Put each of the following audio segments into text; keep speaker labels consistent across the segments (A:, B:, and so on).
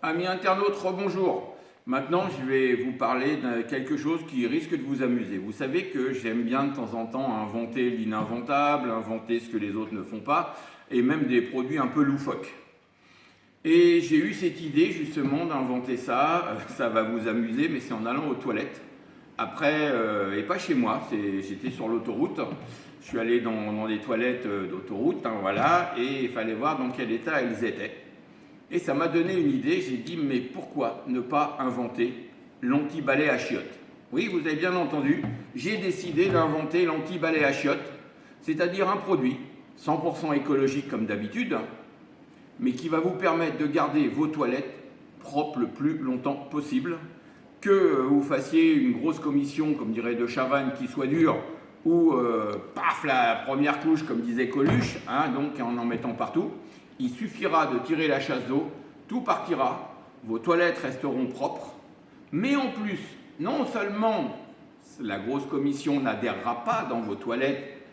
A: Amis internautes, rebonjour. Maintenant, je vais vous parler de quelque chose qui risque de vous amuser. Vous savez que j'aime bien de temps en temps inventer l'ininventable, inventer ce que les autres ne font pas, et même des produits un peu loufoques. Et j'ai eu cette idée justement d'inventer ça. Ça va vous amuser, mais c'est en allant aux toilettes. Après, et pas chez moi, j'étais sur l'autoroute. Je suis allé dans les toilettes d'autoroute, voilà, et il fallait voir dans quel état elles étaient. Et ça m'a donné une idée, j'ai dit, mais pourquoi ne pas inventer l'anti-balai à chiottes? Oui, vous avez bien entendu, j'ai décidé d'inventer l'anti-balai à chiottes, c'est-à-dire un produit 100% écologique comme d'habitude, mais qui va vous permettre de garder vos toilettes propres le plus longtemps possible, que vous fassiez une grosse commission, comme dirait De Chavannes, qui soit dure, ou paf, la première couche, comme disait Coluche, donc en mettant partout. Il suffira de tirer la chasse d'eau, tout partira, vos toilettes resteront propres, mais en plus, non seulement la grosse commission n'adhérera pas dans vos toilettes,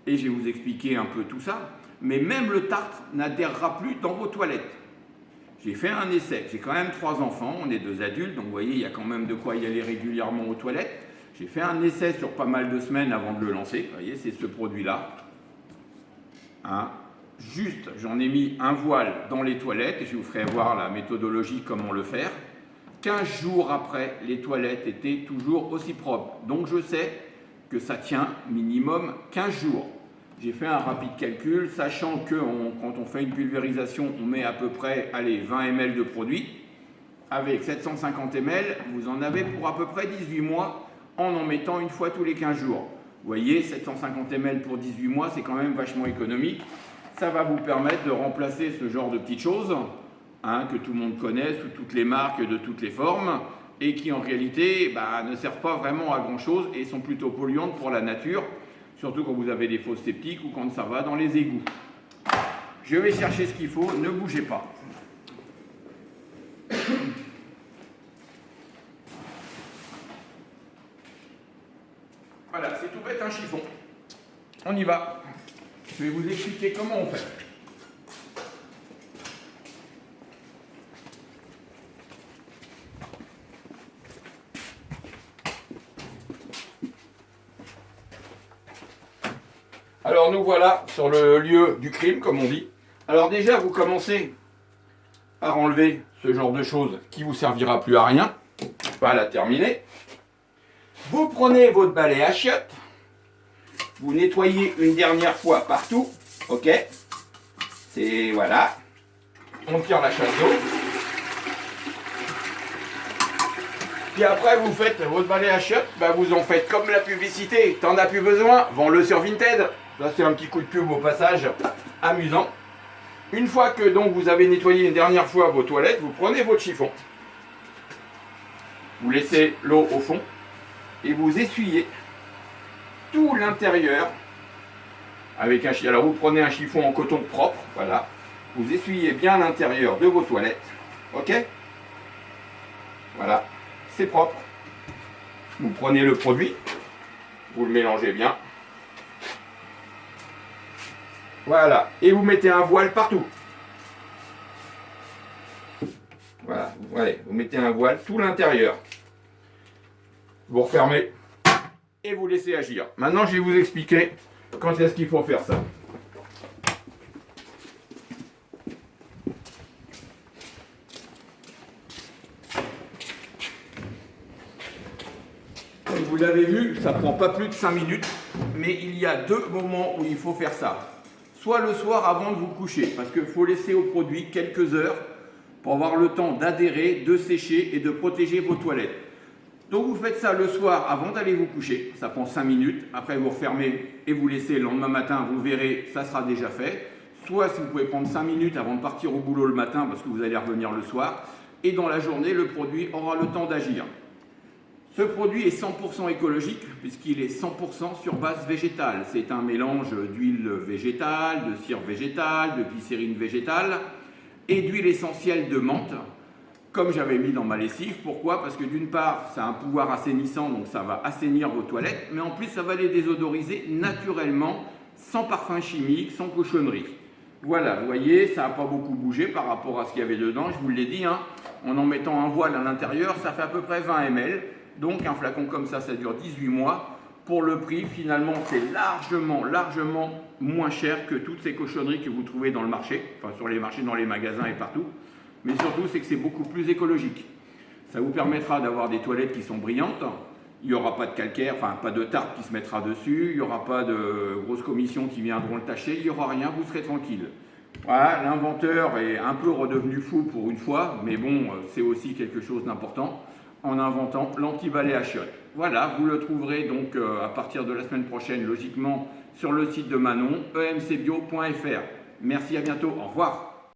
A: et je vais vous expliquer un peu tout ça, mais même le tartre n'adhérera plus dans vos toilettes. J'ai fait un essai, j'ai quand même 3 enfants, on est 2 adultes, donc vous voyez, il y a quand même de quoi y aller régulièrement aux toilettes. J'ai fait un essai sur pas mal de semaines avant de le lancer, vous voyez, c'est ce produit-là. Juste, j'en ai mis un voile dans les toilettes, et je vous ferai voir la méthodologie, comment le faire. 15 jours après, les toilettes étaient toujours aussi propres. Donc je sais que ça tient minimum 15 jours. J'ai fait un rapide calcul, sachant que quand on fait une pulvérisation, on met à peu près 20 ml de produit. Avec 750 ml, vous en avez pour à peu près 18 mois en mettant une fois tous les 15 jours. Vous voyez, 750 ml pour 18 mois, c'est quand même vachement économique. Ça va vous permettre de remplacer ce genre de petites choses que tout le monde connaît, sous toutes les marques, de toutes les formes, et qui en réalité ne servent pas vraiment à grand chose et sont plutôt polluantes pour la nature, surtout quand vous avez des fosses septiques ou quand ça va dans les égouts. Je vais chercher ce qu'il faut, ne bougez pas. Voilà, c'est tout bête, un chiffon. On y va. Je vais vous expliquer comment on fait. Alors nous voilà sur le lieu du crime, comme on dit. Alors déjà, vous commencez par enlever ce genre de choses qui ne vous servira plus à rien. Voilà, terminé. Vous prenez votre balai à chiottes. Vous nettoyez une dernière fois partout, ok? C'est voilà. On tire la chasse d'eau. Puis après, vous faites votre balai à chiottes. Vous en faites comme la publicité. T'en as plus besoin, vends-le sur Vinted. Ça, c'est un petit coup de pub au passage, amusant. Une fois que donc vous avez nettoyé une dernière fois vos toilettes, vous prenez votre chiffon. Vous laissez l'eau au fond et vous essuyez tout l'intérieur avec un chiffon. Alors vous prenez un chiffon en coton propre, voilà. Vous essuyez bien l'intérieur de vos toilettes, ok? Voilà, c'est propre. Vous prenez le produit, vous le mélangez bien. Voilà, et vous mettez un voile partout. Voilà, allez, vous mettez un voile tout l'intérieur. Vous refermez et vous laissez agir. Maintenant, je vais vous expliquer quand est-ce qu'il faut faire ça. Comme vous l'avez vu, ça prend pas plus de 5 minutes, mais il y a 2 moments où il faut faire ça. Soit le soir avant de vous coucher, parce qu'il faut laisser au produit quelques heures pour avoir le temps d'adhérer, de sécher et de protéger vos toilettes. Donc vous faites ça le soir avant d'aller vous coucher, ça prend 5 minutes, après vous refermez et vous laissez le lendemain matin, vous verrez, ça sera déjà fait. Soit si vous pouvez prendre 5 minutes avant de partir au boulot le matin parce que vous allez revenir le soir, et dans la journée, le produit aura le temps d'agir. Ce produit est 100% écologique puisqu'il est 100% sur base végétale. C'est un mélange d'huile végétale, de cire végétale, de glycérine végétale et d'huile essentielle de menthe, comme j'avais mis dans ma lessive. Pourquoi? Parce que d'une part, ça a un pouvoir assainissant, donc ça va assainir vos toilettes, mais en plus, ça va les désodoriser naturellement, sans parfum chimique, sans cochonnerie. Voilà, vous voyez, ça n'a pas beaucoup bougé par rapport à ce qu'il y avait dedans, je vous l'ai dit, en mettant un voile à l'intérieur, ça fait à peu près 20 ml. Donc un flacon comme ça dure 18 mois. Pour le prix, finalement, c'est largement moins cher que toutes ces cochonneries que vous trouvez dans le marché, enfin sur les marchés, dans les magasins et partout. Mais surtout, c'est que c'est beaucoup plus écologique. Ça vous permettra d'avoir des toilettes qui sont brillantes. Il n'y aura pas de calcaire, enfin pas de tarte qui se mettra dessus. Il n'y aura pas de grosses commissions qui viendront le tâcher. Il n'y aura rien, vous serez tranquille. Voilà, l'inventeur est un peu redevenu fou pour une fois, mais bon, c'est aussi quelque chose d'important en inventant l'anti-balai à chiottes. Voilà, vous le trouverez donc à partir de la semaine prochaine, logiquement, sur le site de Manon, emcbio.fr. Merci, à bientôt, au revoir.